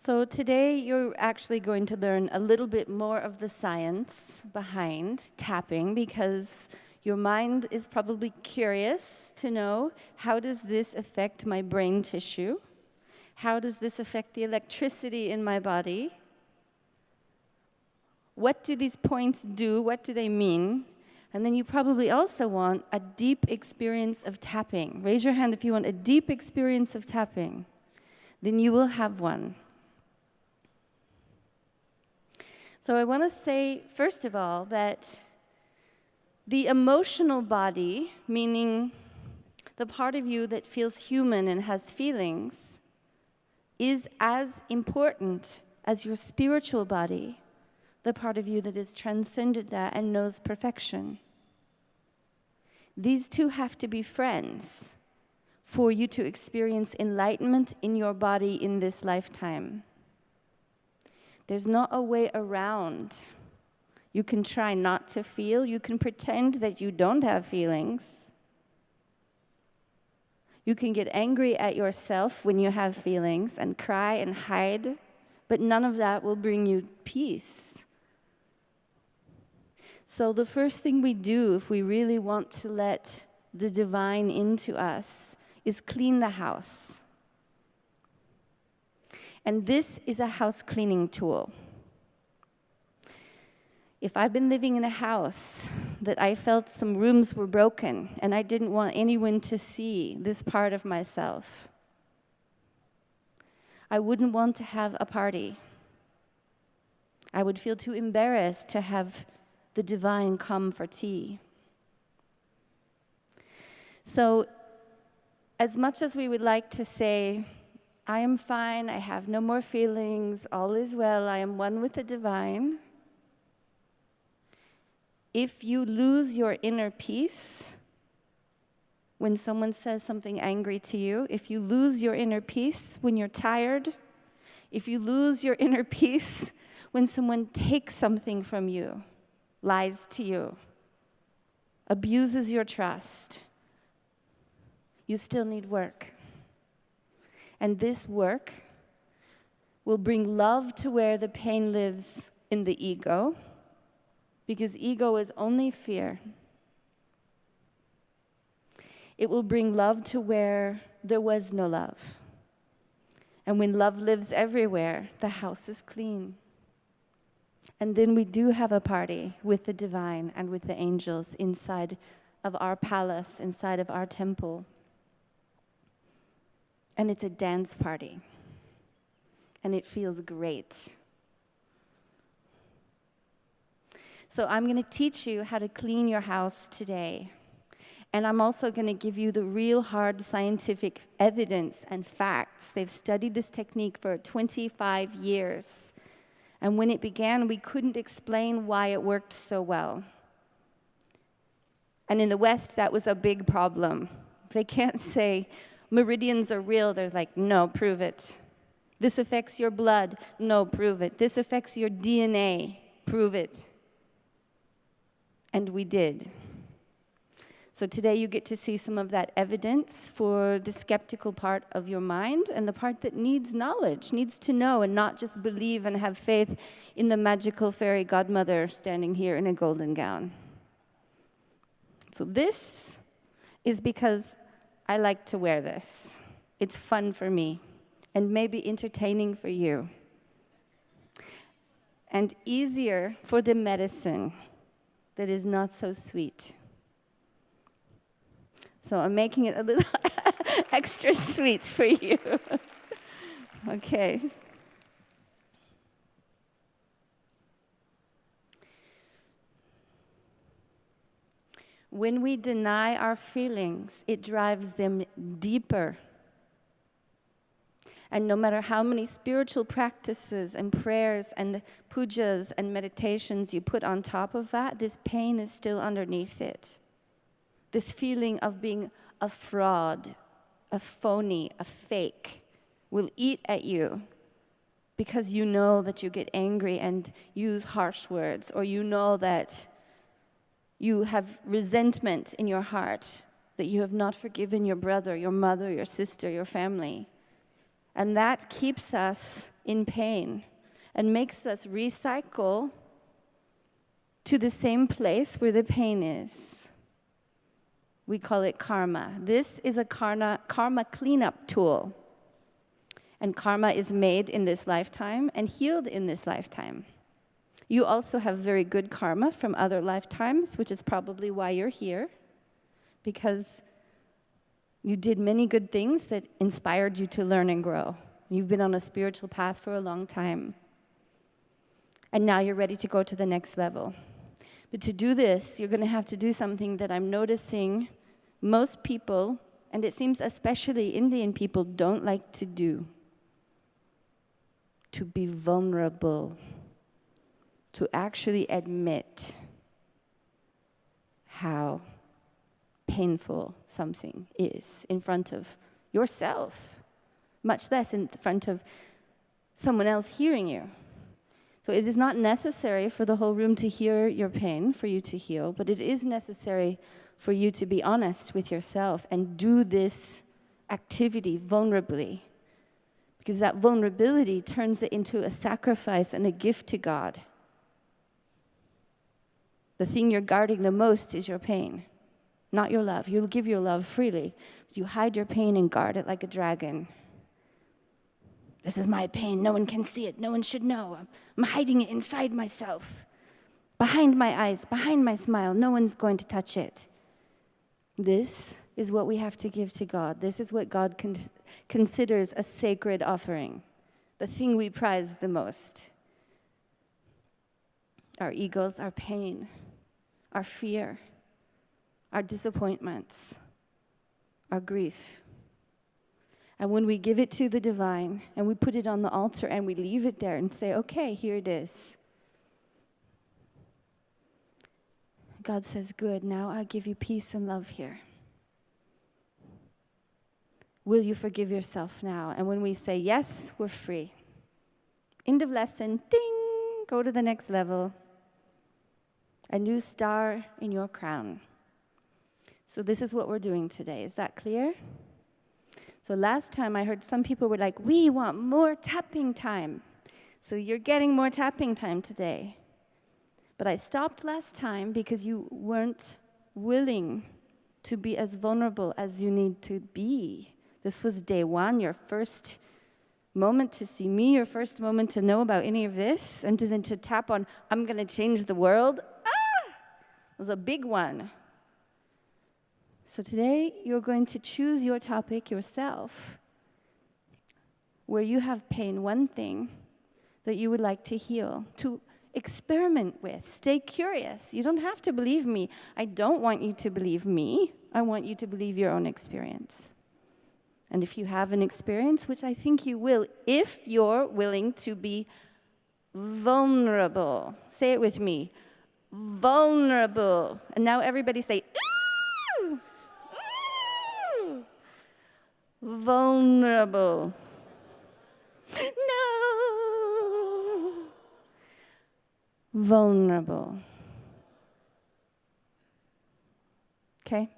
So today you're actually going to learn a little bit more of the science behind tapping, because your mind is probably curious to know, how does this affect my brain tissue? How does this affect the electricity in my body? What do these points do? What do they mean? And then you probably also want a deep experience of tapping. Raise your hand if you want a deep experience of tapping. Then you will have one. So I want to say, first of all, that the emotional body, meaning the part of you that feels human and has feelings, is as important as your spiritual body, the part of you that has transcended that and knows perfection. These two have to be friends for you to experience enlightenment in your body in this lifetime. There's not a way around. You can try not to feel. You can pretend that you don't have feelings. You can get angry at yourself when you have feelings and cry and hide, but none of that will bring you peace. So the first thing we do if we really want to let the divine into us is clean the house. And this is a house cleaning tool. If I've been living in a house that I felt some rooms were broken and I didn't want anyone to see this part of myself, I wouldn't want to have a party. I would feel too embarrassed to have the divine come for tea. So, as much as we would like to say, I am fine, I have no more feelings, all is well, I am one with the divine, if you lose your inner peace when someone says something angry to you, if you lose your inner peace when you're tired, if you lose your inner peace when someone takes something from you, lies to you, abuses your trust, you still need work. And this work will bring love to where the pain lives in the ego, because ego is only fear. It will bring love to where there was no love. And when love lives everywhere, the house is clean. And then we do have a party with the divine and with the angels inside of our palace, inside of our temple. And it's a dance party. And it feels great. So I'm going to teach you how to clean your house today. And I'm also going to give you the real hard scientific evidence and facts. They've studied this technique for 25 years. And when it began, we couldn't explain why it worked so well. And in the West, that was a big problem. They can't say meridians are real. They're like, no, prove it. This affects your blood. No, prove it. This affects your DNA. Prove it. And we did. So today you get to see some of that evidence for the skeptical part of your mind and the part that needs knowledge, needs to know and not just believe and have faith in the magical fairy godmother standing here in a golden gown. So this is because I like to wear this. It's fun for me and maybe entertaining for you. And easier for the medicine that is not so sweet. So I'm making it a little extra sweet for you. Okay. When we deny our feelings, it drives them deeper. And no matter how many spiritual practices and prayers and pujas and meditations you put on top of that, this pain is still underneath it. This feeling of being a fraud, a phony, a fake will eat at you because you know that you get angry and use harsh words, or you know that you have resentment in your heart, that you have not forgiven your brother, your mother, your sister, your family. And that keeps us in pain and makes us recycle to the same place where the pain is. We call it karma. This is a karma cleanup tool. And karma is made in this lifetime and healed in this lifetime. You also have very good karma from other lifetimes, which is probably why you're here, because you did many good things that inspired you to learn and grow. You've been on a spiritual path for a long time. And now you're ready to go to the next level. But to do this, you're going to have to do something that I'm noticing most people, and it seems especially Indian people, don't like to do. To be vulnerable. To actually admit how painful something is in front of yourself, much less in front of someone else hearing you. So it is not necessary for the whole room to hear your pain, for you to heal, but it is necessary for you to be honest with yourself and do this activity vulnerably, because that vulnerability turns it into a sacrifice and a gift to God. The thing you're guarding the most is your pain, not your love. You'll give your love freely. But you hide your pain and guard it like a dragon. This is my pain. No one can see it. No one should know. I'm hiding it inside myself, behind my eyes, behind my smile. No one's going to touch it. This is what we have to give to God. This is what God considers a sacred offering, the thing we prize the most. Our egos, our pain, our fear, our disappointments, our grief. And when we give it to the divine and we put it on the altar and we leave it there and say, okay, here it is. God says, good, now I give you peace and love here. Will you forgive yourself now? And when we say yes, we're free. End of lesson, ding, go to the next level. A new star in your crown. So this is what we're doing today. Is that clear? So last time I heard some people were like, we want more tapping time. So you're getting more tapping time today. But I stopped last time because you weren't willing to be as vulnerable as you need to be. This was day one, your first moment to see me, your first moment to know about any of this, and then to tap on, I'm going to change the world. It was a big one. So today, you're going to choose your topic yourself, where you have pain, one thing that you would like to heal, to experiment with. Stay curious. You don't have to believe me. I don't want you to believe me. I want you to believe your own experience. And if you have an experience, which I think you will, if you're willing to be vulnerable. Say it with me. Vulnerable. And now everybody say, ooh! Ooh! Vulnerable. No! Vulnerable. Okay?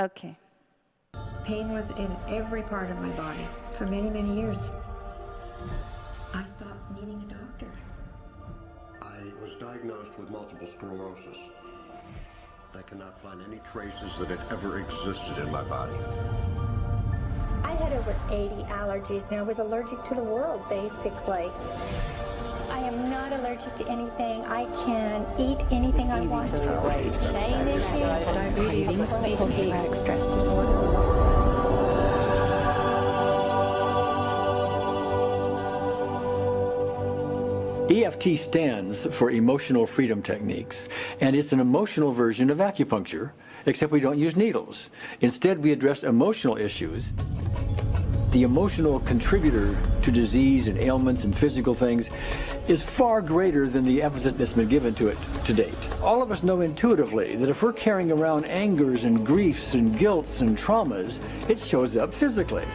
Okay. Pain was in every part of my body for many, many years. I stopped needing a doctor. I was diagnosed with multiple sclerosis. I cannot find any traces that it ever existed in my body. I had over 80 allergies and I was allergic to the world, basically. I am not allergic to anything. I can eat anything I want to. Shame issues, diabetes, post-traumatic stress disorder. EFT stands for Emotional Freedom Techniques, and it's an emotional version of acupuncture, except we don't use needles. Instead, we address emotional issues. The emotional contributor to disease and ailments and physical things is far greater than the emphasis that's been given to it to date. All of us know intuitively that if we're carrying around angers and griefs and guilts and traumas, it shows up physically.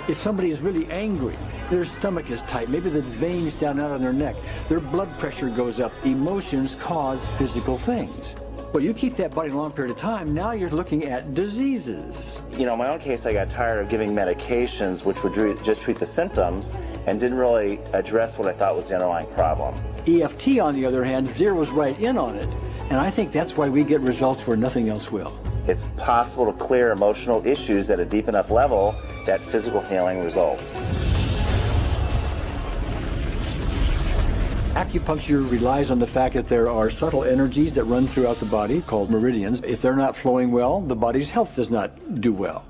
If somebody is really angry, their stomach is tight, maybe the veins down out on their neck, their blood pressure goes up. Emotions cause physical things. Well, you keep that body a long period of time, now you're looking at diseases. You know, in my own case, I got tired of giving medications which would just treat the symptoms and didn't really address what I thought was the underlying problem. EFT, on the other hand, zeroes right in on it. And I think that's why we get results where nothing else will. It's possible to clear emotional issues at a deep enough level that physical healing results. Acupuncture relies on the fact that there are subtle energies that run throughout the body called meridians. If they're not flowing well, the body's health does not do well.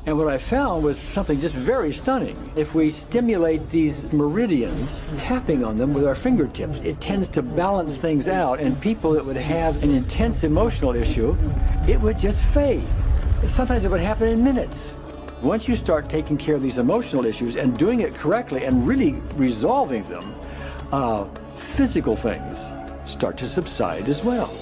And what I found was something just very stunning. If we stimulate these meridians, tapping on them with our fingertips, it tends to balance things out, and people that would have an intense emotional issue, it would just fade. Sometimes it would happen in minutes. Once you start taking care of these emotional issues and doing it correctly and really resolving them, physical things start to subside as well.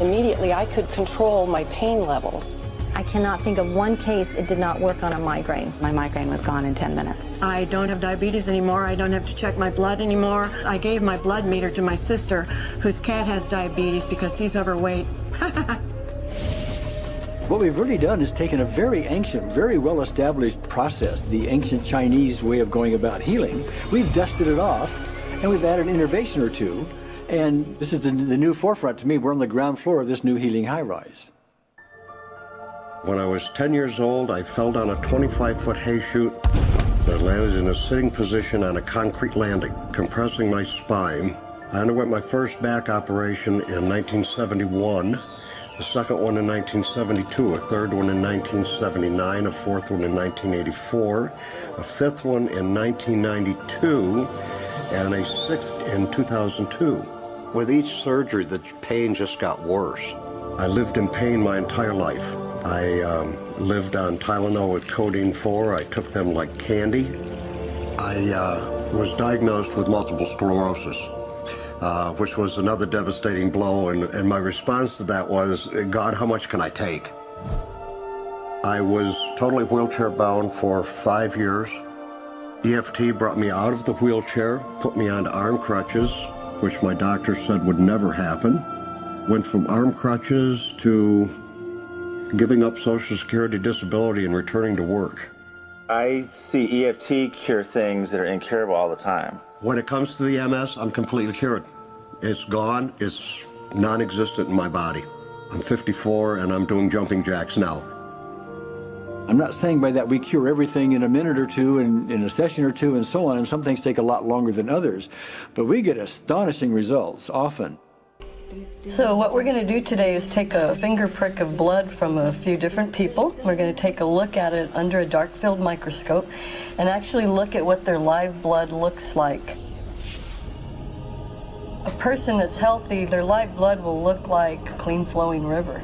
Immediately, I could control my pain levels. I cannot think of one case it did not work on a migraine. My migraine was gone in 10 minutes. I don't have diabetes anymore. I don't have to check my blood anymore. I gave my blood meter to my sister, whose cat has diabetes because he's overweight. What we've really done is taken a very ancient, very well-established process, the ancient Chinese way of going about healing. We've dusted it off, and we've added an innovation or two, and this is the new forefront to me. We're on the ground floor of this new healing high-rise. When I was 10 years old, I fell down a 25-foot hay chute that landed in a sitting position on a concrete landing, compressing my spine. I underwent my first back operation in 1971, a second one in 1972, a third one in 1979, a fourth one in 1984, a fifth one in 1992, and a sixth in 2002. With each surgery, the pain just got worse. I lived in pain my entire life. I lived on Tylenol with codeine 4. I took them like candy. I was diagnosed with multiple sclerosis, which was another devastating blow, and my response to that was, God, how much can I take? I was totally wheelchair bound for 5 years. EFT brought me out of the wheelchair, put me onto arm crutches, which my doctor said would never happen. Went from arm crutches to giving up Social Security disability and returning to work. I see EFT cure things that are incurable all the time. When it comes to the MS, I'm completely cured. It's gone, it's non-existent in my body. I'm 54 and I'm doing jumping jacks now. I'm not saying by that we cure everything in a minute or two, and in a session or two, and so on, and some things take a lot longer than others, but we get astonishing results often. So what we're going to do today is take a finger prick of blood from a few different people. We're going to take a look at it under a dark field microscope and actually look at what their live blood looks like. A person that's healthy, their live blood will look like a clean flowing river,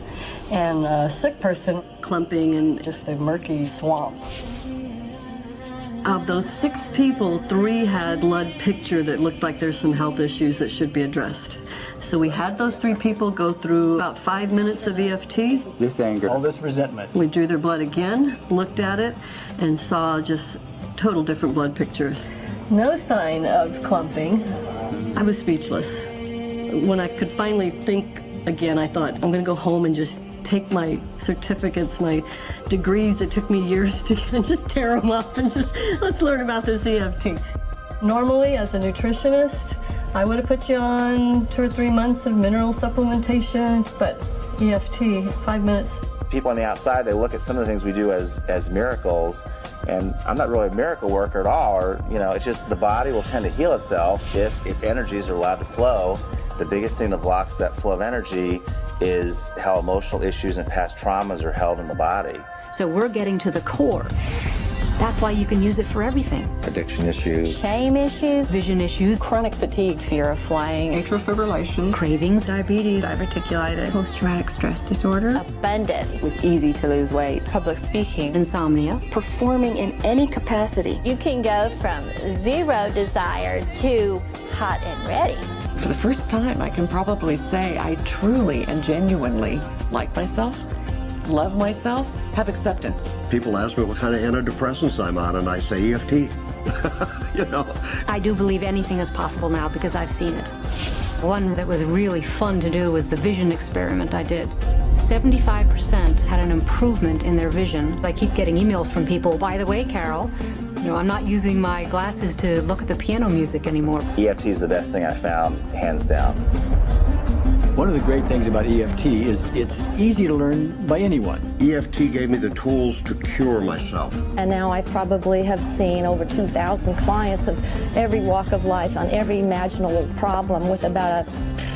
and a sick person clumping in just a murky swamp. Of those 6 people, 3 had blood picture that looked like there's some health issues that should be addressed. So we had those 3 people go through about 5 minutes of EFT. This anger. All this resentment. We drew their blood again, looked at it, and saw just total different blood pictures. No sign of clumping. I was speechless. When I could finally think again, I thought, I'm going to go home and just take my certificates, my degrees that took me years to get, and just tear them up and just, let's learn about this EFT. Normally, as a nutritionist, I would have put you on 2 or 3 months of mineral supplementation, but EFT, 5 minutes. People on the outside, they look at some of the things we do as miracles, and I'm not really a miracle worker at all, or, you know, it's just the body will tend to heal itself if its energies are allowed to flow. The biggest thing that blocks that flow of energy is how emotional issues and past traumas are held in the body. So we're getting to the core. That's why you can use it for everything. Addiction issues. Shame issues, Vision issues, Chronic fatigue, fear of flying, Atrial fibrillation, cravings, diabetes, diverticulitis, Post-traumatic stress disorder. abundance. it was easy to lose weight, public speaking, insomnia. performing in any capacity. You can go from 0 desire to hot and ready. For the first time, I can probably say I truly and genuinely like myself, love myself, have acceptance. People ask me what kind of antidepressants I'm on, and I say EFT. You know. I do believe anything is possible now because I've seen it. One that was really fun to do was the vision experiment I did. 75% had an improvement in their vision. I keep getting emails from people, by the way, Carol, I'm not using my glasses to look at the piano music anymore. EFT is the best thing I found, hands down. One of the great things about EFT is it's easy to learn by anyone. EFT gave me the tools to cure myself. And now I probably have seen over 2,000 clients of every walk of life on every imaginable problem with about a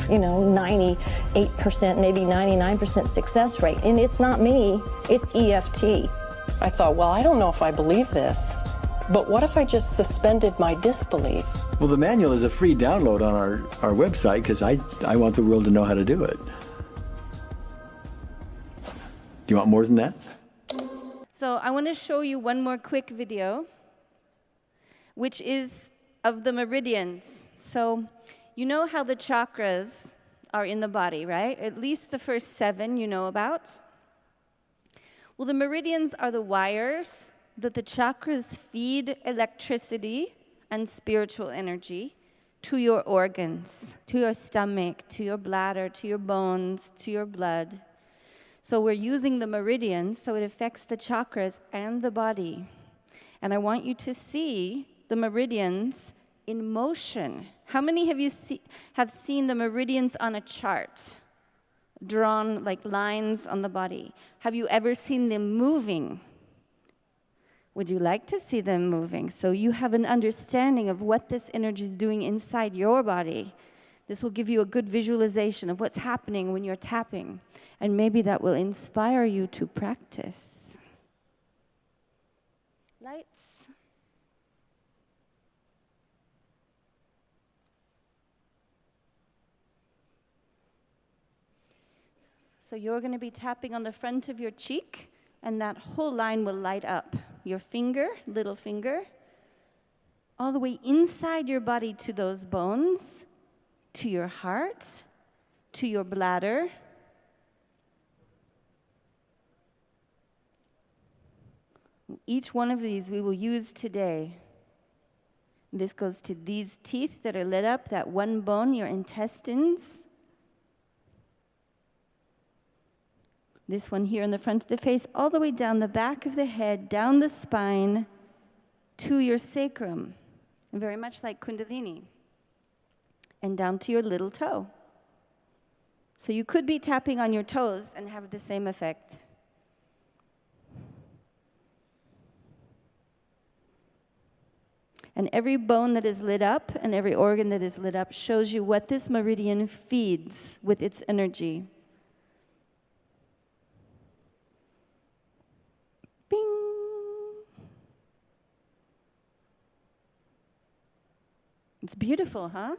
98%, maybe 99% success rate. And it's not me, it's EFT. I thought, well, I don't know if I believe this, but what if I just suspended my disbelief? Well, the manual is a free download on our website because I want the world to know how to do it. Do you want more than that? So I want to show you one more quick video, which is of the meridians. So you know how the chakras are in the body, right? At least the first 7 you know about. Well, the meridians are the wires that the chakras feed electricity and spiritual energy to your organs, to your stomach, to your bladder, to your bones, to your blood. So we're using the meridians, so it affects the chakras and the body. And I want you to see the meridians in motion. How many of you have seen the meridians on a chart, drawn like lines on the body? Have you ever seen them moving? Would you like to see them moving? So you have an understanding of what this energy is doing inside your body. This will give you a good visualization of what's happening when you're tapping. And maybe that will inspire you to practice. Lights. So you're going to be tapping on the front of your cheek, and that whole line will light up. Your finger, little finger, all the way inside your body to those bones, to your heart, to your bladder. Each one of these we will use today. This goes to these teeth that are lit up, that one bone, your intestines. This one here in the front of the face, all the way down the back of the head, down the spine, to your sacrum, very much like Kundalini, and down to your little toe. So you could be tapping on your toes and have the same effect. And every bone that is lit up and every organ that is lit up shows you what this meridian feeds with its energy. It's beautiful, huh?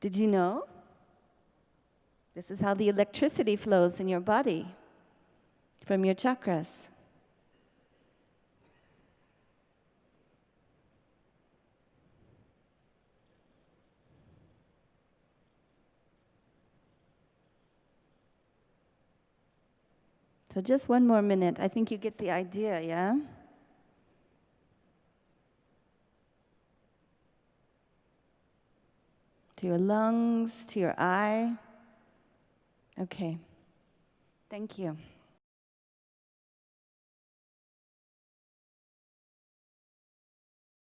Did you know? This is how the electricity flows in your body from your chakras. So just one more minute. I think you get the idea, yeah? To your lungs, to your eye. Okay. Thank you.